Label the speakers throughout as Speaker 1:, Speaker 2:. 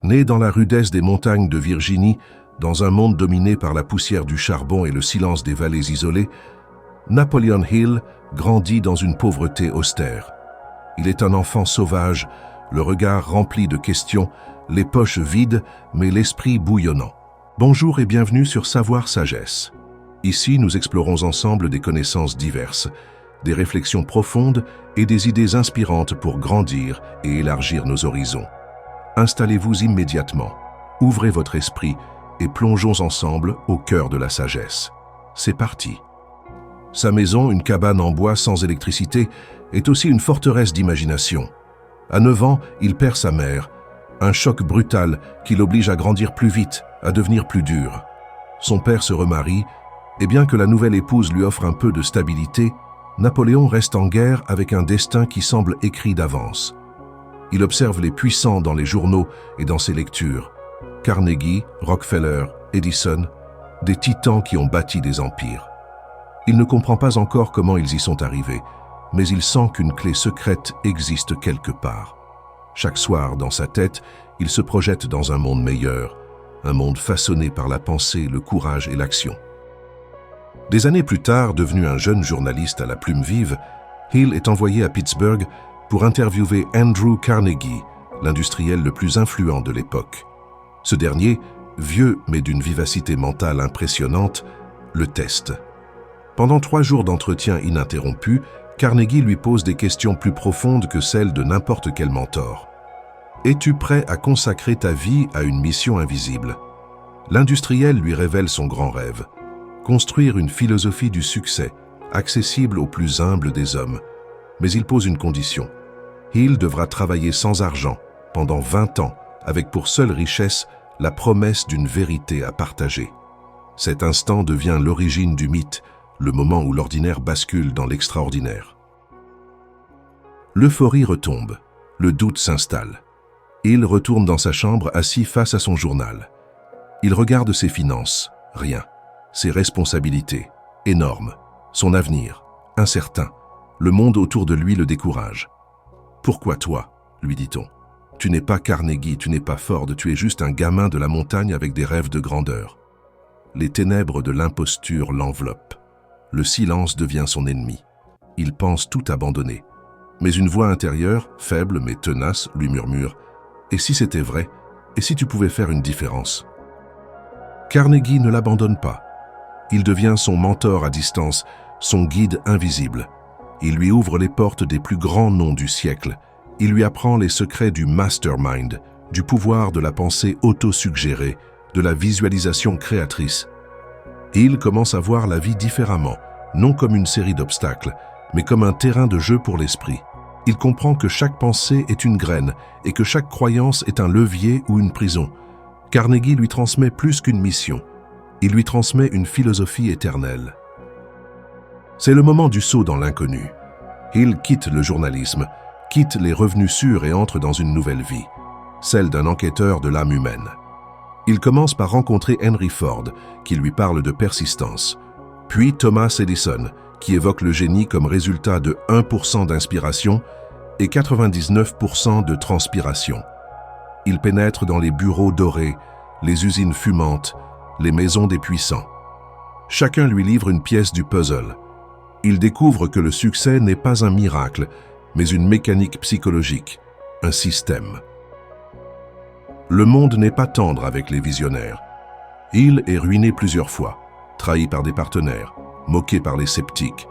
Speaker 1: Né dans la rudesse des montagnes de Virginie, dans un monde dominé par la poussière du charbon et le silence des vallées isolées, Napoleon Hill grandit dans une pauvreté austère. Il est un enfant sauvage, le regard rempli de questions, les poches vides, mais l'esprit bouillonnant. Bonjour et bienvenue sur Savoir Sagesse. Ici, nous explorons ensemble des connaissances diverses, des réflexions profondes et des idées inspirantes pour grandir et élargir nos horizons. Installez-vous immédiatement, ouvrez votre esprit et plongeons ensemble au cœur de la sagesse. C'est parti. Sa maison, une cabane en bois sans électricité, est aussi une forteresse d'imagination. À 9 ans, il perd sa mère, un choc brutal qui l'oblige à grandir plus vite, à devenir plus dur. Son père se remarie, et bien que la nouvelle épouse lui offre un peu de stabilité, Napoléon reste en guerre avec un destin qui semble écrit d'avance. Il observe les puissants dans les journaux et dans ses lectures. Carnegie, Rockefeller, Edison, des titans qui ont bâti des empires. Il ne comprend pas encore comment ils y sont arrivés, mais il sent qu'une clé secrète existe quelque part. Chaque soir, dans sa tête, il se projette dans un monde meilleur, un monde façonné par la pensée, le courage et l'action. Des années plus tard, devenu un jeune journaliste à la plume vive, Hill est envoyé à Pittsburgh pour interviewer Andrew Carnegie, l'industriel le plus influent de l'époque. Ce dernier, vieux mais d'une vivacité mentale impressionnante, le teste. Pendant 3 jours d'entretien ininterrompus, Carnegie lui pose des questions plus profondes que celles de n'importe quel mentor. Es-tu prêt à consacrer ta vie à une mission invisible? L'industriel lui révèle son grand rêve. Construire une philosophie du succès, accessible aux plus humbles des hommes. Mais il pose une condition. Hill devra travailler sans argent, pendant 20 ans, avec pour seule richesse la promesse d'une vérité à partager. Cet instant devient l'origine du mythe, le moment où l'ordinaire bascule dans l'extraordinaire. L'euphorie retombe, le doute s'installe. Hill retourne dans sa chambre assis face à son journal. Il regarde ses finances, rien. Ses responsabilités, énormes. Son avenir, incertain. Le monde autour de lui le décourage. « Pourquoi toi ?» lui dit-on. « Tu n'es pas Carnegie, tu n'es pas Ford, tu es juste un gamin de la montagne avec des rêves de grandeur. » Les ténèbres de l'imposture l'enveloppent. Le silence devient son ennemi. Il pense tout abandonner. Mais une voix intérieure, faible mais tenace, lui murmure « Et si c'était vrai? Et si tu pouvais faire une différence ?» Carnegie ne l'abandonne pas. Il devient son mentor à distance, son guide invisible. Il lui ouvre les portes des plus grands noms du siècle. Il lui apprend les secrets du mastermind, du pouvoir de la pensée auto-suggérée, de la visualisation créatrice. Hill commence à voir la vie différemment, non comme une série d'obstacles, mais comme un terrain de jeu pour l'esprit. Il comprend que chaque pensée est une graine et que chaque croyance est un levier ou une prison. Carnegie lui transmet plus qu'une mission. Il lui transmet une philosophie éternelle. C'est le moment du saut dans l'inconnu. Hill quitte le journalisme, quitte les revenus sûrs et entre dans une nouvelle vie, celle d'un enquêteur de l'âme humaine. Il commence par rencontrer Henry Ford, qui lui parle de persistance, puis Thomas Edison, qui évoque le génie comme résultat de 1% d'inspiration et 99% de transpiration. Il pénètre dans les bureaux dorés, les usines fumantes, les maisons des puissants. Chacun lui livre une pièce du puzzle. Il découvre que le succès n'est pas un miracle, mais une mécanique psychologique, un système. Le monde n'est pas tendre avec les visionnaires. Hill est ruiné plusieurs fois, trahi par des partenaires, moqué par les sceptiques.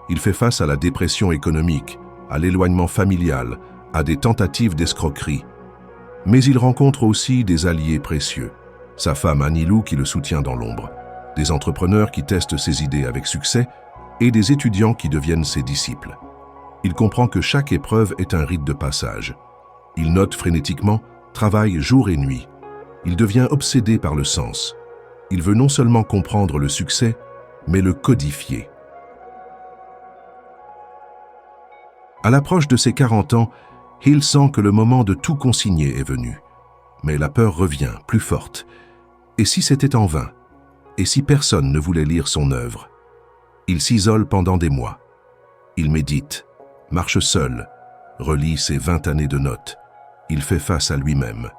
Speaker 1: Il fait face à la dépression économique, à l'éloignement familial, à des tentatives d'escroquerie. Mais il rencontre aussi des alliés précieux. Sa femme Annie Lou qui le soutient dans l'ombre, des entrepreneurs qui testent ses idées avec succès et des étudiants qui deviennent ses disciples. Il comprend que chaque épreuve est un rite de passage. Il note frénétiquement, travaille jour et nuit. Il devient obsédé par le sens. Il veut non seulement comprendre le succès, mais le codifier. À l'approche de ses 40 ans, Hill sent que le moment de tout consigner est venu. Mais la peur revient, plus forte. Et si c'était en vain? Et si personne ne voulait lire son œuvre? Il s'isole pendant des mois. Il médite, marche seul, relit ses 20 années de notes. Il fait face à lui-même.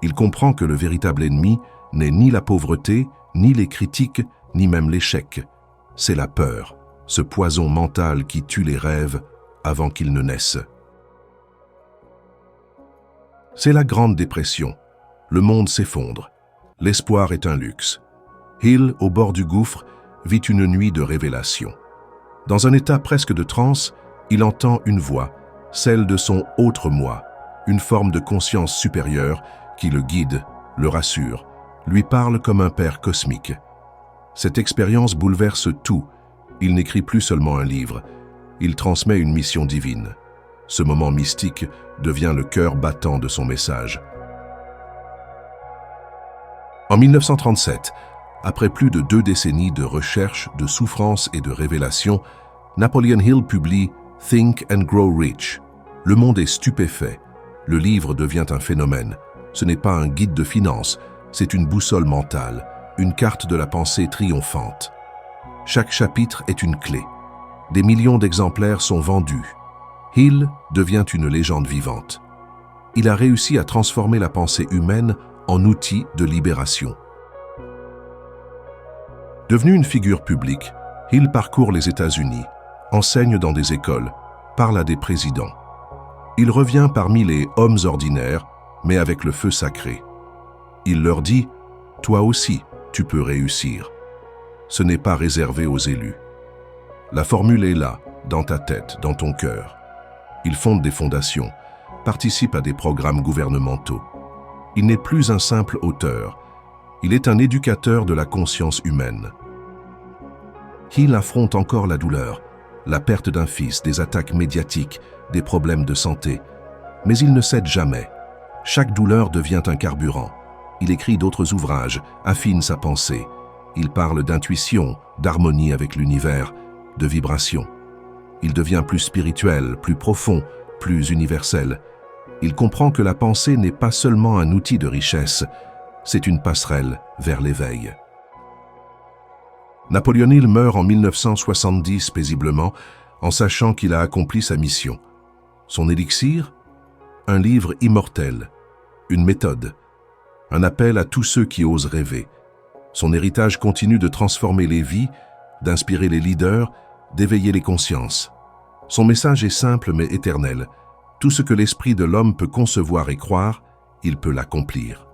Speaker 1: Il comprend que le véritable ennemi n'est ni la pauvreté, ni les critiques, ni même l'échec. C'est la peur, ce poison mental qui tue les rêves avant qu'ils ne naissent. C'est la Grande Dépression. Le monde s'effondre. L'espoir est un luxe. Hill, au bord du gouffre, vit une nuit de révélation. Dans un état presque de transe, il entend une voix, celle de son autre moi, une forme de conscience supérieure qui le guide, le rassure, lui parle comme un père cosmique. Cette expérience bouleverse tout. Il n'écrit plus seulement un livre, il transmet une mission divine. Ce moment mystique devient le cœur battant de son message. En 1937, après plus de 2 décennies de recherche, de souffrance et de révélation, Napoleon Hill publie Think and Grow Rich. Le monde est stupéfait. Le livre devient un phénomène. Ce n'est pas un guide de finance, c'est une boussole mentale, une carte de la pensée triomphante. Chaque chapitre est une clé. Des millions d'exemplaires sont vendus. Hill devient une légende vivante. Il a réussi à transformer la pensée humaine en outil de libération. Devenu une figure publique, Hill parcourt les États-Unis, enseigne dans des écoles, parle à des présidents. Il revient parmi les hommes ordinaires, mais avec le feu sacré. Il leur dit « Toi aussi, tu peux réussir ». Ce n'est pas réservé aux élus. La formule est là, dans ta tête, dans ton cœur. Il fonde des fondations, participe à des programmes gouvernementaux. Il n'est plus un simple auteur, il est un éducateur de la conscience humaine. Hill affronte encore la douleur, la perte d'un fils, des attaques médiatiques, des problèmes de santé. Mais il ne cède jamais. Chaque douleur devient un carburant. Il écrit d'autres ouvrages, affine sa pensée. Il parle d'intuition, d'harmonie avec l'univers, de vibration. Il devient plus spirituel, plus profond, plus universel. Il comprend que la pensée n'est pas seulement un outil de richesse, c'est une passerelle vers l'éveil. Napoleon Hill meurt en 1970 paisiblement, en sachant qu'il a accompli sa mission. Son élixir? Un livre immortel, une méthode, un appel à tous ceux qui osent rêver. Son héritage continue de transformer les vies, d'inspirer les leaders, d'éveiller les consciences. Son message est simple mais éternel. Tout ce que l'esprit de l'homme peut concevoir et croire, il peut l'accomplir.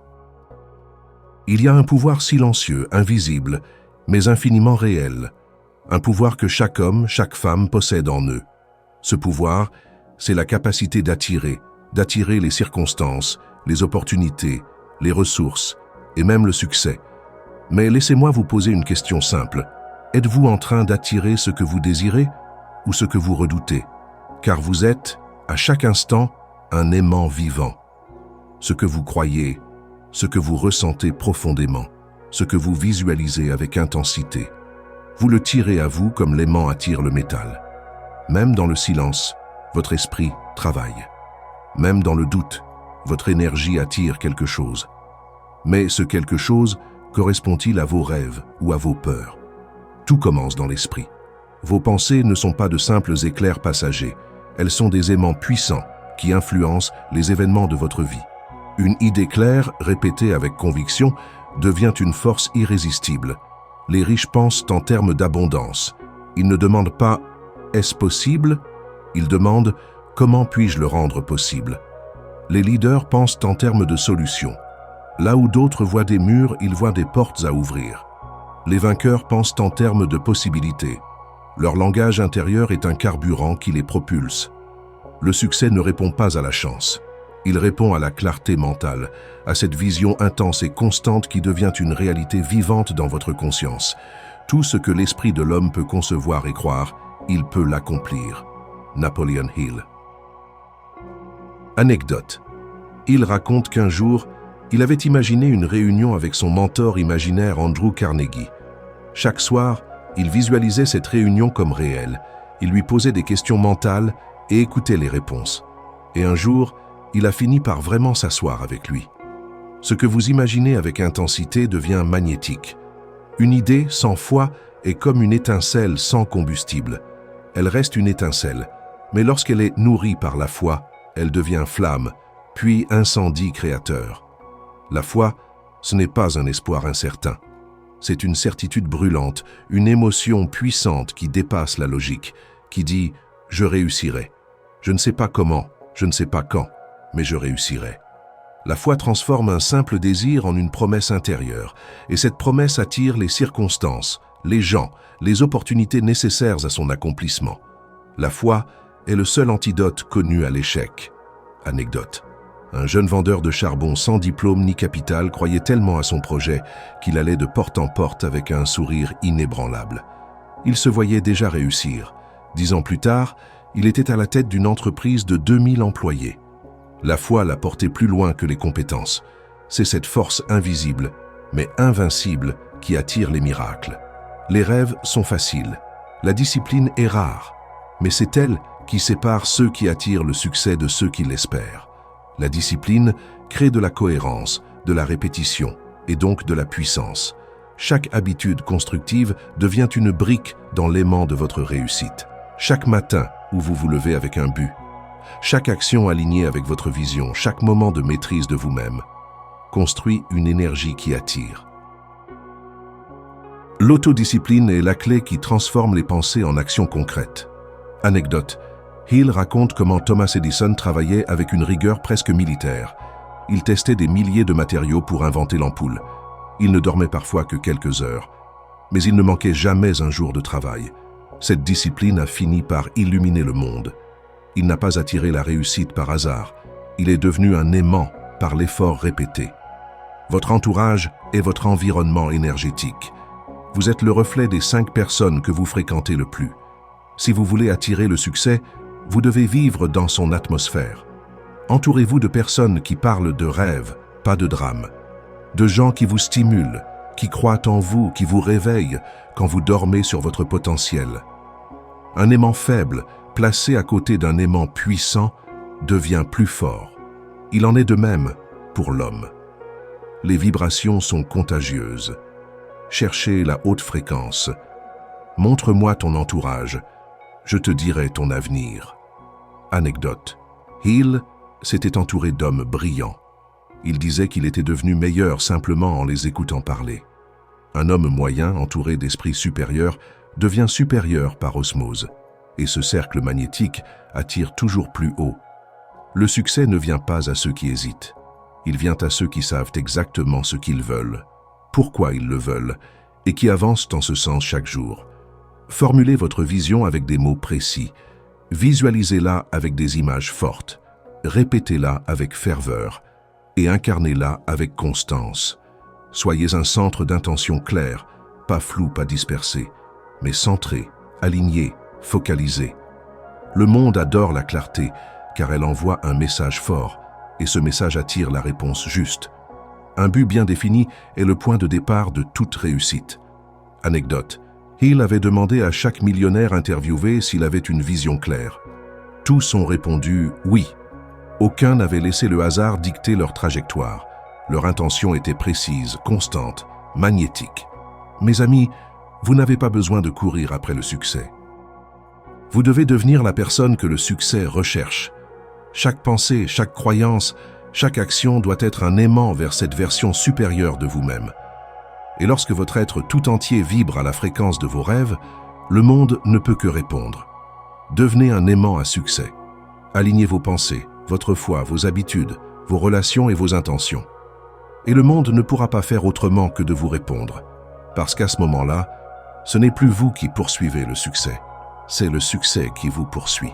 Speaker 1: Il y a un pouvoir silencieux, invisible, mais infiniment réel. Un pouvoir que chaque homme, chaque femme possède en eux. Ce pouvoir, c'est la capacité d'attirer les circonstances, les opportunités, les ressources et même le succès. Mais laissez-moi vous poser une question simple. Êtes-vous en train d'attirer ce que vous désirez ou ce que vous redoutez? Car vous êtes, à chaque instant, un aimant vivant. Ce que vous croyez, ce que vous ressentez profondément, ce que vous visualisez avec intensité, vous le tirez à vous comme l'aimant attire le métal. Même dans le silence, votre esprit travaille. Même dans le doute, votre énergie attire quelque chose. Mais ce quelque chose correspond-il à vos rêves ou à vos peurs? Tout commence dans l'esprit. Vos pensées ne sont pas de simples éclairs passagers, elles sont des aimants puissants qui influencent les événements de votre vie. Une idée claire, répétée avec conviction, devient une force irrésistible. Les riches pensent en termes d'abondance. Ils ne demandent pas « est-ce possible ?», ils demandent « comment puis-je le rendre possible ?» Les leaders pensent en termes de solutions. Là où d'autres voient des murs, ils voient des portes à ouvrir. Les vainqueurs pensent en termes de possibilités. Leur langage intérieur est un carburant qui les propulse. Le succès ne répond pas à la chance. Il répond à la clarté mentale, à cette vision intense et constante qui devient une réalité vivante dans votre conscience. Tout ce que l'esprit de l'homme peut concevoir et croire, il peut l'accomplir. Napoleon Hill. Anecdote. Hill raconte qu'un jour, il avait imaginé une réunion avec son mentor imaginaire Andrew Carnegie. Chaque soir, il visualisait cette réunion comme réelle. Il lui posait des questions mentales et écoutait les réponses. Et un jour, il a fini par vraiment s'asseoir avec lui. Ce que vous imaginez avec intensité devient magnétique. Une idée sans foi est comme une étincelle sans combustible. Elle reste une étincelle, mais lorsqu'elle est nourrie par la foi, elle devient flamme, puis incendie créateur. La foi, ce n'est pas un espoir incertain. C'est une certitude brûlante, une émotion puissante qui dépasse la logique, qui dit « je réussirai ». Je ne sais pas comment, je ne sais pas quand, mais je réussirai. La foi transforme un simple désir en une promesse intérieure, et cette promesse attire les circonstances, les gens, les opportunités nécessaires à son accomplissement. La foi est le seul antidote connu à l'échec. Anecdote. Un jeune vendeur de charbon sans diplôme ni capital croyait tellement à son projet qu'il allait de porte en porte avec un sourire inébranlable. Il se voyait déjà réussir. 10 ans plus tard, il était à la tête d'une entreprise de 2000 employés. La foi l'a porté plus loin que les compétences. C'est cette force invisible, mais invincible, qui attire les miracles. Les rêves sont faciles. La discipline est rare. Mais c'est elle qui sépare ceux qui attirent le succès de ceux qui l'espèrent. La discipline crée de la cohérence, de la répétition et donc de la puissance. Chaque habitude constructive devient une brique dans l'aimant de votre réussite. Chaque matin où vous vous levez avec un but, chaque action alignée avec votre vision, chaque moment de maîtrise de vous-même, construit une énergie qui attire. L'autodiscipline est la clé qui transforme les pensées en actions concrètes. Anecdote. Hill raconte comment Thomas Edison travaillait avec une rigueur presque militaire. Il testait des milliers de matériaux pour inventer l'ampoule. Il ne dormait parfois que quelques heures. Mais il ne manquait jamais un jour de travail. Cette discipline a fini par illuminer le monde. Il n'a pas attiré la réussite par hasard. Il est devenu un aimant par l'effort répété. Votre entourage est votre environnement énergétique. Vous êtes le reflet des 5 personnes que vous fréquentez le plus. Si vous voulez attirer le succès, vous devez vivre dans son atmosphère. Entourez-vous de personnes qui parlent de rêves, pas de drames. De gens qui vous stimulent, qui croient en vous, qui vous réveillent quand vous dormez sur votre potentiel. Un aimant faible, placé à côté d'un aimant puissant, devient plus fort. Il en est de même pour l'homme. Les vibrations sont contagieuses. Cherchez la haute fréquence. Montre-moi ton entourage. Je te dirai ton avenir. Anecdote. Hill s'était entouré d'hommes brillants. Il disait qu'il était devenu meilleur simplement en les écoutant parler. Un homme moyen, entouré d'esprits supérieurs, devient supérieur par osmose. Et ce cercle magnétique attire toujours plus haut. Le succès ne vient pas à ceux qui hésitent. Il vient à ceux qui savent exactement ce qu'ils veulent, pourquoi ils le veulent, et qui avancent en ce sens chaque jour. Formulez votre vision avec des mots précis. Visualisez-la avec des images fortes. Répétez-la avec ferveur et incarnez-la avec constance. Soyez un centre d'intention clair, pas flou, pas dispersé, mais centré, aligné, focalisé. Le monde adore la clarté car elle envoie un message fort et ce message attire la réponse juste. Un but bien défini est le point de départ de toute réussite. Anecdote. Hill avait demandé à chaque millionnaire interviewé s'il avait une vision claire. Tous ont répondu « oui ». Aucun n'avait laissé le hasard dicter leur trajectoire. Leur intention était précise, constante, magnétique. Mes amis, vous n'avez pas besoin de courir après le succès. Vous devez devenir la personne que le succès recherche. Chaque pensée, chaque croyance, chaque action doit être un aimant vers cette version supérieure de vous-même. Et lorsque votre être tout entier vibre à la fréquence de vos rêves, le monde ne peut que répondre. Devenez un aimant à succès. Alignez vos pensées, votre foi, vos habitudes, vos relations et vos intentions. Et le monde ne pourra pas faire autrement que de vous répondre. Parce qu'à ce moment-là, ce n'est plus vous qui poursuivez le succès, c'est le succès qui vous poursuit.